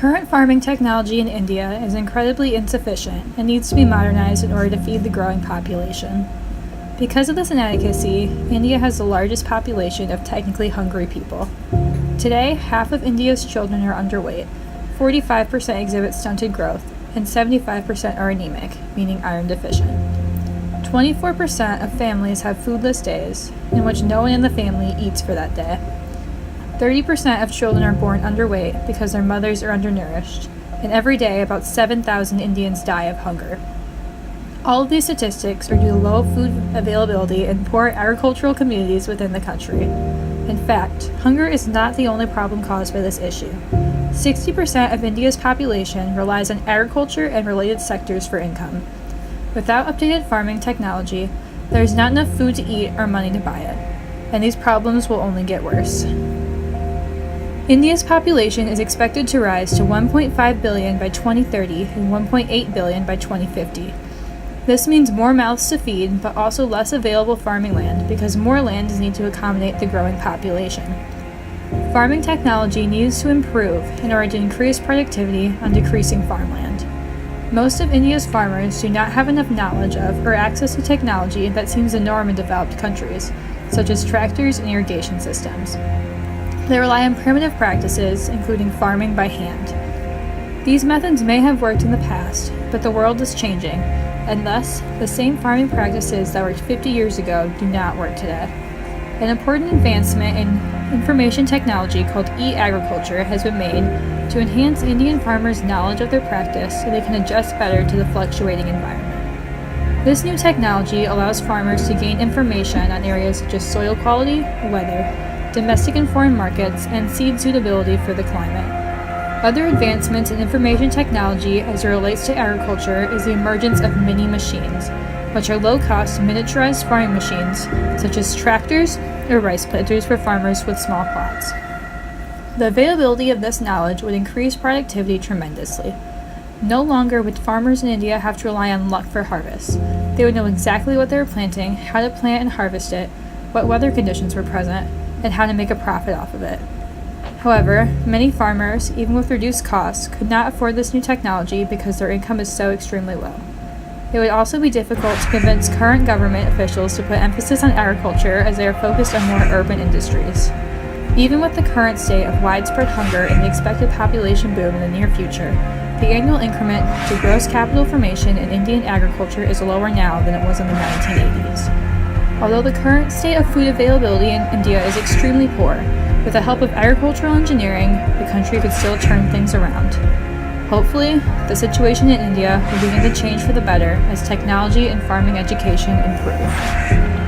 Current farming technology in India is incredibly insufficient and needs to be modernized in order to feed the growing population. Because of this inadequacy, India has the largest population of technically hungry people. Today, half of India's children are underweight, 45% exhibit stunted growth, and 75% are anemic, meaning iron deficient. 24% of families have foodless days, in which no one in the family eats for that day. 30% of children are born underweight because their mothers are undernourished, and every day about 7,000 Indians die of hunger. All of these statistics are due to low food availability in poor agricultural communities within the country. In fact, hunger is not the only problem caused by this issue. 60% of India's population relies on agriculture and related sectors for income. Without updated farming technology, there is not enough food to eat or money to buy it, and these problems will only get worse. India's population is expected to rise to 1.5 billion by 2030 and 1.8 billion by 2050. This means more mouths to feed, but also less available farming land because more land is needed to accommodate the growing population. Farming technology needs to improve in order to increase productivity on decreasing farmland. Most of India's farmers do not have enough knowledge of or access to technology that seems the norm in developed countries, such as tractors and irrigation systems. They rely on primitive practices, including farming by hand. These methods may have worked in the past, but the world is changing, and thus, the same farming practices that worked 50 years ago do not work today. An important advancement in information technology called e-agriculture has been made to enhance Indian farmers' knowledge of their practice so they can adjust better to the fluctuating environment. This new technology allows farmers to gain information on areas such as soil quality, weather, domestic and foreign markets, and seed suitability for the climate. Other advancements in information technology as it relates to agriculture is the emergence of mini machines, which are low-cost miniaturized farming machines such as tractors or rice planters for farmers with small plots. The availability of this knowledge would increase productivity tremendously. No longer would farmers in India have to rely on luck for harvest. They would know exactly what they were planting, how to plant and harvest it, what weather conditions were present, and how to make a profit off of it. However, many farmers, even with reduced costs, could not afford this new technology because their income is so extremely low. It would also be difficult to convince current government officials to put emphasis on agriculture as they are focused on more urban industries. Even with the current state of widespread hunger and the expected population boom in the near future, the annual increment to gross capital formation in Indian agriculture is lower now than it was in the 1980s. Although the current state of food availability in India is extremely poor, with the help of agricultural engineering, the country could still turn things around. Hopefully, the situation in India will begin to change for the better as technology and farming education improve.